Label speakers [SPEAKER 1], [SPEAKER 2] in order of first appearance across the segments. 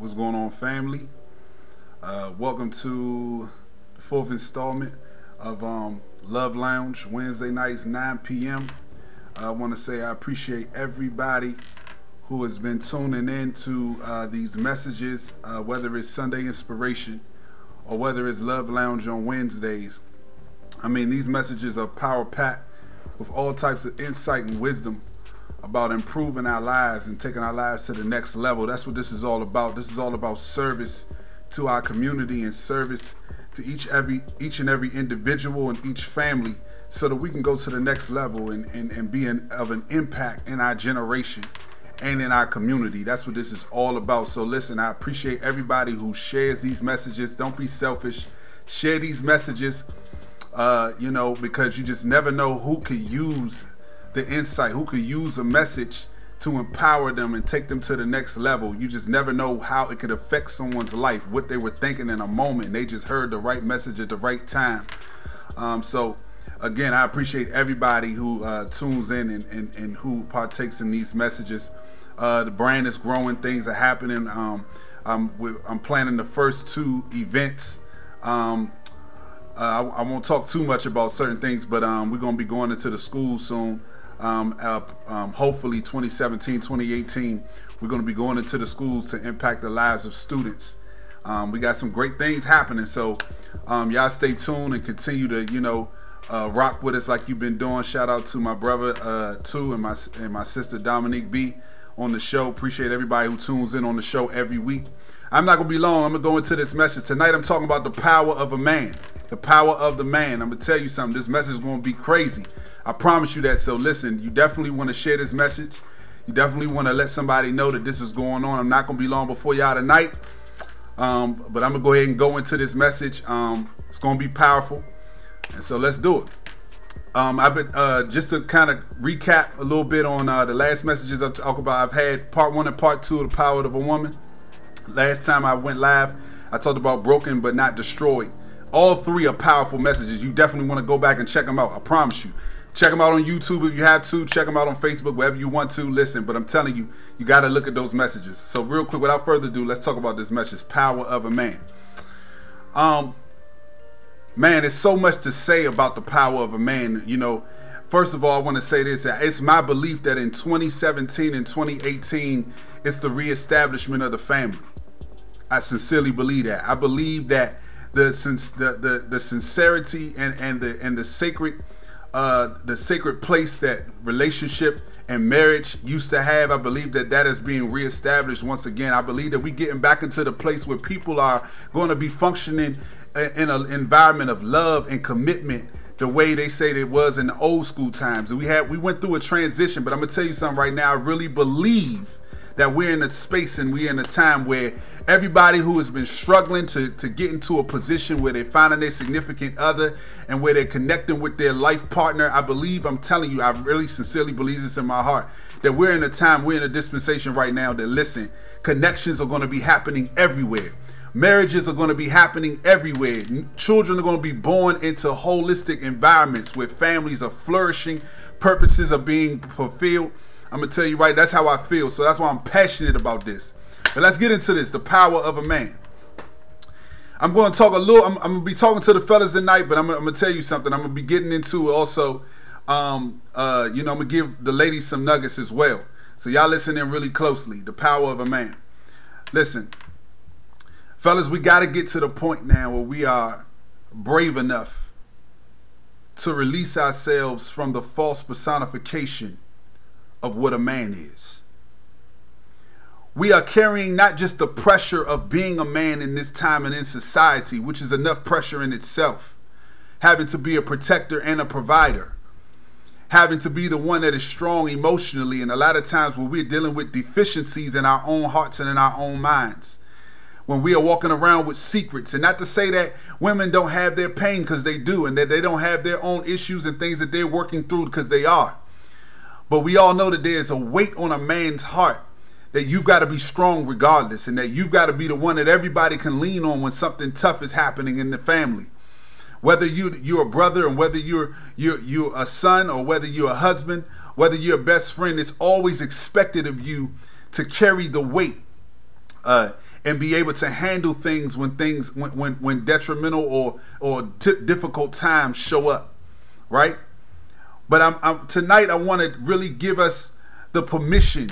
[SPEAKER 1] What's going on, family? Welcome to the fourth installment of Love Lounge, Wednesday nights, 9 p.m. I want to say I appreciate everybody who has been tuning in to these messages, whether it's Sunday Inspiration or whether it's Love Lounge on Wednesdays. I mean, these messages are power-packed with all types of insight and wisdom about improving our lives and taking our lives to the next level. That's what this is all about. This is all about service to our community and service to each and every individual and each family, so that we can go to the next level and be of an impact in our generation and in our community. That's what this is all about. So listen, I appreciate everybody who shares these messages. Don't be selfish. Share these messages, because you just never know who could use the insight, who could use a message to empower them and take them to the next level. You just never know how it could affect someone's life, what they were thinking in a moment. They just heard the right message at the right time. So again, I appreciate everybody who tunes in and who partakes in these messages. The brand is growing, things are happening. I'm planning the first two events. I won't talk too much about certain things, but we're going to be going into the school soon. Hopefully 2017, 2018, we're going to be going into the schools to impact the lives of students. We got some great things happening, so y'all stay tuned and continue to rock with us like you've been doing. Shout out to my brother too, and my sister Dominique B on the show. Appreciate everybody who tunes in on the show every week. I'm not gonna be long. I'm gonna go into this message tonight. I'm talking about the power of a man, the power of the man. I'm gonna tell you something. This message is gonna be crazy. I promise you that. So listen, you definitely want to share this message. You definitely want to let somebody know that this is going on. I'm not going to be long before y'all tonight. But I'm going to go ahead and go into this message. It's going to be powerful. And so let's do it. I've been, just to kind of recap a little bit on the last messages I've talked about. I've had part 1 and part 2 of the power of a woman. Last time I went live, I talked about broken but not destroyed. All three are powerful messages. You definitely want to go back and check them out. I promise you. Check them out on YouTube if you have to. Check them out on Facebook, wherever you want to. Listen, but I'm telling you, you got to look at those messages. So real quick, without further ado, let's talk about this message, power of a man. Man, there's so much to say about the power of a man. First of all, I want to say this. It's my belief that in 2017 and 2018, it's the reestablishment of the family. I sincerely believe that. I believe that the sincerity and the sacred place that relationship and marriage used to have, I believe that is being reestablished once again. I believe that we're getting back into the place where people are going to be functioning in an environment of love and commitment the way they say it was in the old school times. And we went through a transition, but I'm gonna tell you something right now. I really believe that we're in a space and we're in a time where everybody who has been struggling to get into a position where they're finding their significant other and where they're connecting with their life partner, I'm telling you, I really sincerely believe this in my heart, that we're in a dispensation right now that, listen, connections are going to be happening everywhere. Marriages are going to be happening everywhere. Children are going to be born into holistic environments where families are flourishing, purposes are being fulfilled. I'm going to tell you right, that's how I feel. So that's why I'm passionate about this. But let's get into this, the power of a man. I'm going to talk I'm going to be talking to the fellas tonight, but I'm going to tell you something. I'm going to be getting into also, I'm going to give the ladies some nuggets as well. So y'all listen in really closely, the power of a man. Listen, fellas, we got to get to the point now where we are brave enough to release ourselves from the false personification of what a man is. We are carrying not just the pressure of being a man in this time and in society, which is enough pressure in itself, having to be a protector and a provider, having to be the one that is strong emotionally, and a lot of times when we're dealing with deficiencies in our own hearts and in our own minds, when we are walking around with secrets. And not to say that women don't have their pain, because they do, and that they don't have their own issues and things that they're working through, because they are. But we all know that there's a weight on a man's heart, that you've got to be strong regardless, and that you've got to be the one that everybody can lean on when something tough is happening in the family. Whether you're a brother, and whether you're a son, or whether you're a husband, whether you're a best friend, it's always expected of you to carry the weight and be able to handle things when detrimental or difficult times show up, right? But tonight I want to really give us the permission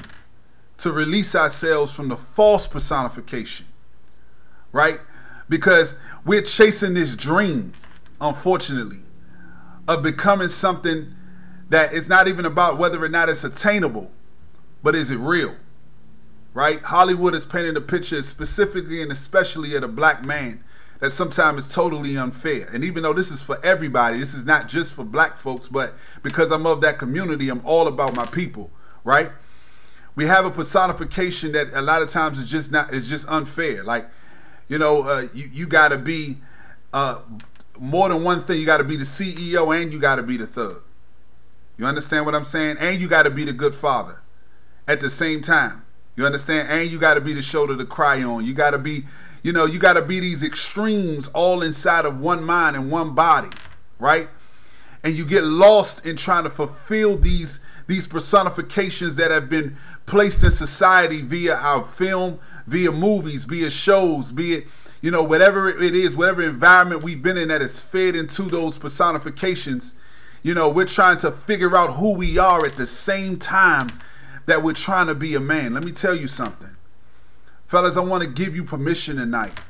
[SPEAKER 1] to release ourselves from the false personification, right? Because we're chasing this dream, unfortunately, of becoming something that is not even about whether or not it's attainable, but is it real, right? Hollywood is painting a picture specifically and especially of a black man that sometimes is totally unfair. And even though this is for everybody, this is not just for black folks, but because I'm of that community, I'm all about my people, right? We have a personification that a lot of times is just unfair. Like, you know, you got to be more than one thing. You got to be the CEO and you got to be the thug. You understand what I'm saying? And you got to be the good father at the same time. You understand? And you got to be the shoulder to cry on. You got to be, you know, you got to be these extremes all inside of one mind and one body, right? And you get lost in trying to fulfill these personifications that have been placed in society via our film, via movies, via shows, be it, you know, whatever it is, whatever environment we've been in that is fed into those personifications. You know, we're trying to figure out who we are at the same time that we're trying to be a man. Let me tell you something. Fellas, I want to give you permission tonight.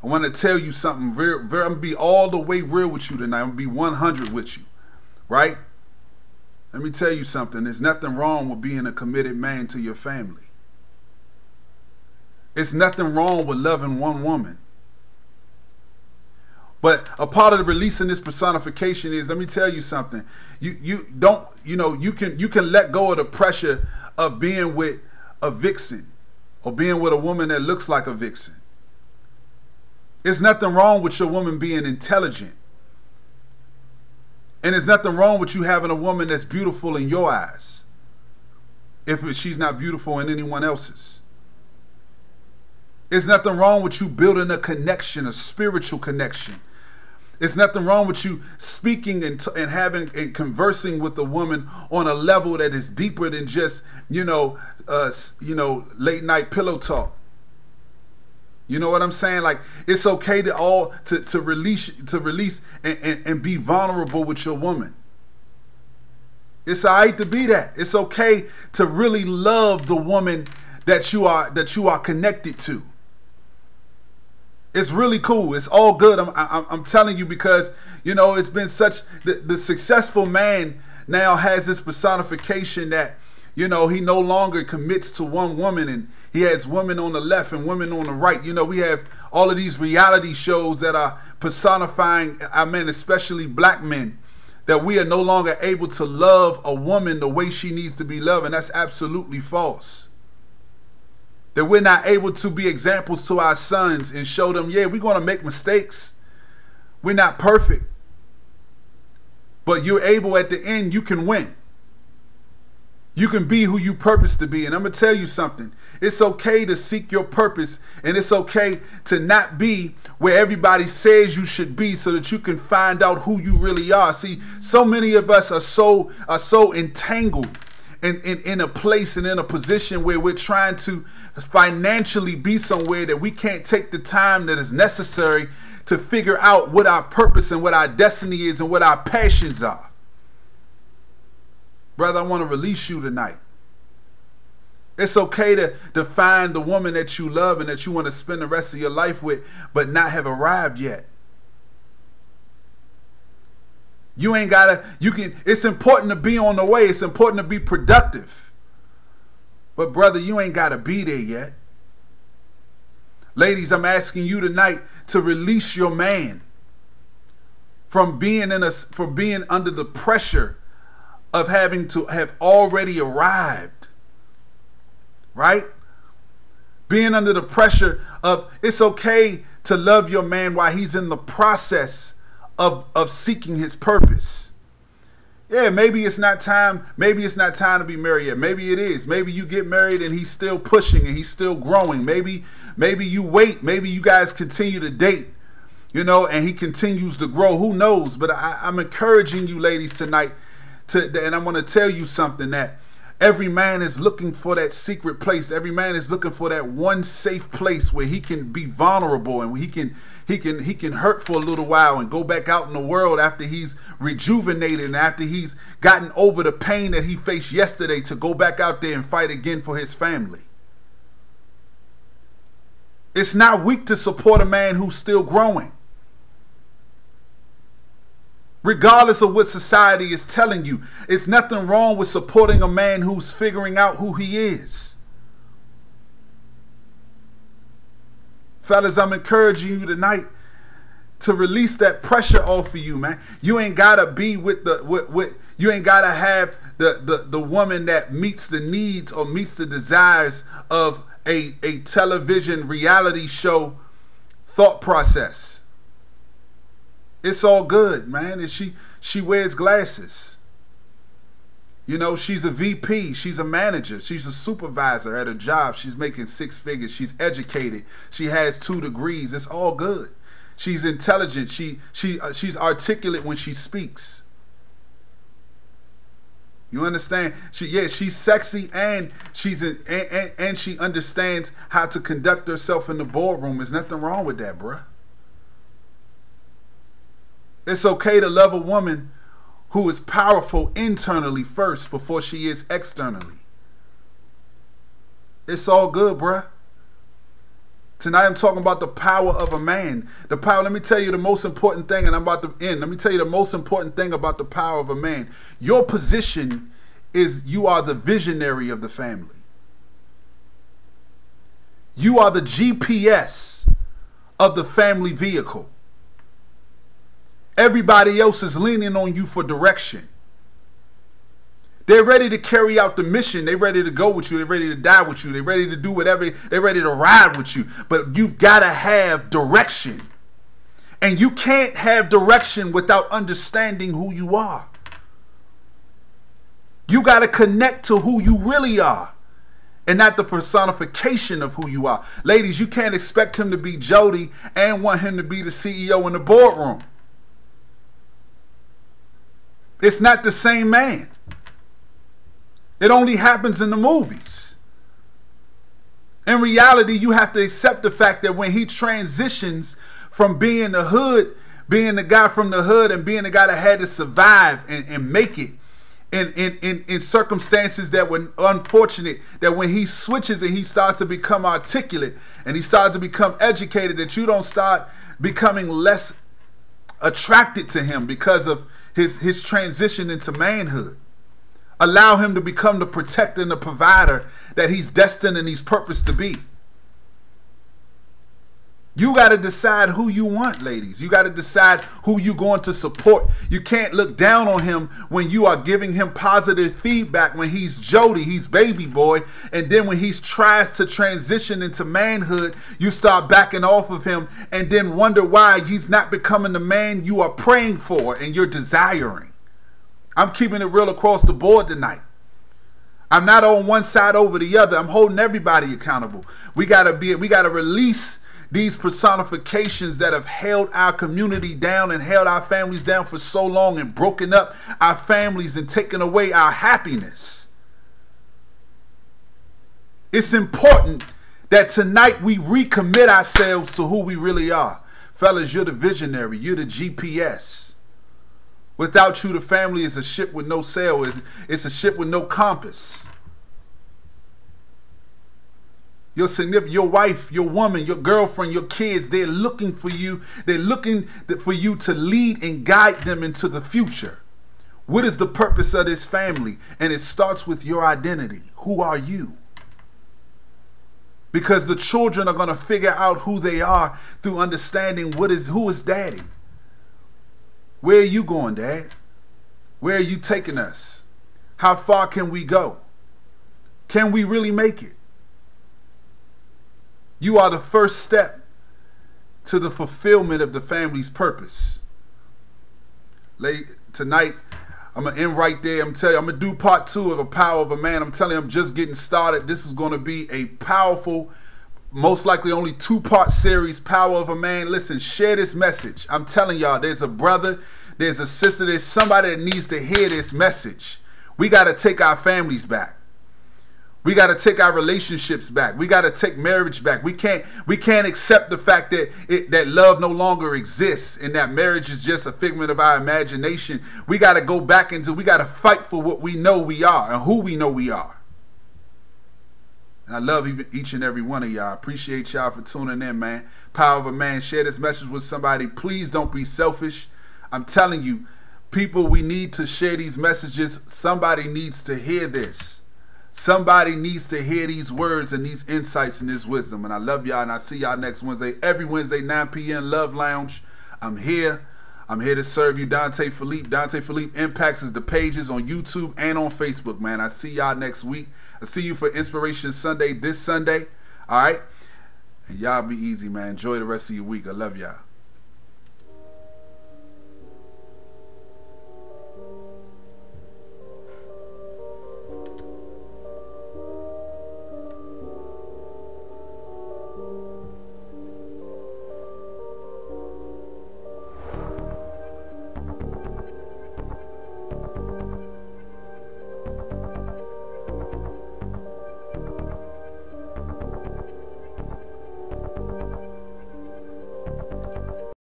[SPEAKER 1] I want to tell you something I'm going to be all the way real with you tonight. I'm going to be 100 with you, right? Let me tell you something. There's nothing wrong with being a committed man to your family. It's nothing wrong with loving one woman. But a part of the releasing this personification is, let me tell you something. You can let go of the pressure of being with a vixen or being with a woman that looks like a vixen. There's nothing wrong with your woman being intelligent. And there's nothing wrong with you having a woman that's beautiful in your eyes if she's not beautiful in anyone else's. There's nothing wrong with you building a connection, a spiritual connection. There's nothing wrong with you speaking and having and conversing with a woman on a level that is deeper than just, late night pillow talk. You know what I'm saying? Like, it's okay to release and be vulnerable with your woman. It's all right to be that. It's okay to really love the woman that you are connected to. It's really cool. It's all good. I'm telling you, because, you know, it's been such, the successful man now has this personification that, you know, he no longer commits to one woman, and he has women on the left and women on the right. You know, we have all of these reality shows that are personifying our men, especially black men, that we are no longer able to love a woman the way she needs to be loved, and that's absolutely false. That we're not able to be examples to our sons and show them, yeah, we're going to make mistakes. We're not perfect. But you're able, at the end, you can win. You can be who you purpose to be. And I'm going to tell you something. It's okay to seek your purpose, and it's okay to not be where everybody says you should be, so that you can find out who you really are. See, so many of us are so entangled in a place and in a position where we're trying to financially be somewhere that we can't take the time that is necessary to figure out what our purpose and what our destiny is and what our passions are. Brother, I want to release you tonight. It's okay to find the woman that you love and that you want to spend the rest of your life with, but not have arrived yet. You ain't gotta, it's important to be on the way. It's important to be productive. But brother, you ain't gotta be there yet. Ladies, I'm asking you tonight to release your man from being under the pressure of having to have already arrived. Right? Being under the pressure of, it's okay to love your man while he's in the process of seeking his purpose. Yeah, maybe it's not time to be married yet. Maybe it is. Maybe you get married and he's still pushing and he's still growing. Maybe you wait. Maybe you guys continue to date, you know, and he continues to grow. Who knows? But I'm encouraging you ladies tonight and I want to tell you something, that Every man is looking for that secret place. Every man is looking for that one safe place where he can be vulnerable and he can hurt for a little while and go back out in the world after he's rejuvenated and after he's gotten over the pain that he faced yesterday, to go back out there and fight again for his family. It's not weak to support a man who's still growing. Regardless of what society is telling you, it's nothing wrong with supporting a man who's figuring out who he is. Fellas, I'm encouraging you tonight to release that pressure off of you, man. You ain't gotta be with you ain't gotta have the woman that meets the needs or meets the desires of a television reality show thought process. It's all good, man. And she wears glasses. You know, she's a VP. She's a manager. She's a supervisor at a job. She's making 6 figures. She's educated. She has 2 degrees. It's all good. She's intelligent. She's articulate when she speaks. You understand? She's sexy, and and she understands how to conduct herself in the boardroom. There's nothing wrong with that, bruh. It's okay to love a woman who is powerful internally first before she is externally. It's all good, bruh. Tonight I'm talking about the power of a man. The power, let me tell you the most important thing, and I'm about to end. Let me tell you the most important thing about the power of a man. Your position is you are the visionary of the family. You are the GPS of the family vehicle. Everybody else is leaning on you for direction. They're ready to carry out the mission. They're ready to go with you. They're ready to die with you. They're ready to do whatever. They're ready to ride with you. But you've got to have direction. And you can't have direction without understanding who you are. You got to connect to who you really are and not the personification of who you are. Ladies, you can't expect him to be Jody and want him to be the CEO in the boardroom. It's not the same man. It only happens in the movies. In reality, you have to accept the fact that when he transitions from being the hood, being the guy from the hood, and being the guy that had to survive and make it in circumstances that were unfortunate, that when he switches and he starts to become articulate and he starts to become educated, that you don't start becoming less attracted to him because of his transition into manhood. Allow him to become the protector and the provider that he's destined and he's purposed to be. You got to decide who you want, ladies. You got to decide who you're going to support. You can't look down on him when you are giving him positive feedback when he's Jody, he's baby boy. And then when he tries to transition into manhood, you start backing off of him and then wonder why he's not becoming the man you are praying for and you're desiring. I'm keeping it real across the board tonight. I'm not on one side over the other. I'm holding everybody accountable. We got to release these personifications that have held our community down and held our families down for so long and broken up our families and taken away our happiness. It's important that tonight we recommit ourselves to who we really are. Fellas, you're the visionary. You're the GPS. Without you, the family is a ship with no sail. It's a ship with no compass. Your significant, your wife, your woman, your girlfriend, your kids, they're looking for you. They're looking for you to lead and guide them into the future. What is the purpose of this family? And it starts with your identity. Who are you? Because the children are going to figure out who they are through understanding who is daddy. Where are you going, Dad? Where are you taking us? How far can we go? Can we really make it? You are the first step to the fulfillment of the family's purpose. Tonight, I'm going to end right there. I'm telling you, I'm going to do part 2 of The Power of a Man. I'm telling you, I'm just getting started. This is going to be a powerful, most likely only 2-part series, Power of a Man. Listen, share this message. I'm telling y'all, there's a brother, there's a sister, there's somebody that needs to hear this message. We got to take our families back. We got to take our relationships back. We got to take marriage back. We can't accept the fact that love no longer exists and that marriage is just a figment of our imagination. We got to go back we got to fight for what we know we are and who we know we are. And I love each and every one of y'all. I appreciate y'all for tuning in, man. Power of a Man. Share this message with somebody. Please don't be selfish. I'm telling you, people, we need to share these messages. Somebody needs to hear this. Somebody needs to hear these words and these insights and this wisdom. And I love y'all, and I see y'all next Wednesday. Every Wednesday, 9 p.m. Love Lounge. I'm here. I'm here to serve you. Donte Felip. Donte Felip Impacts is the pages on YouTube and on Facebook, man. I see y'all next week. I see you for Inspiration Sunday this Sunday. All right? And y'all be easy, man. Enjoy the rest of your week. I love y'all.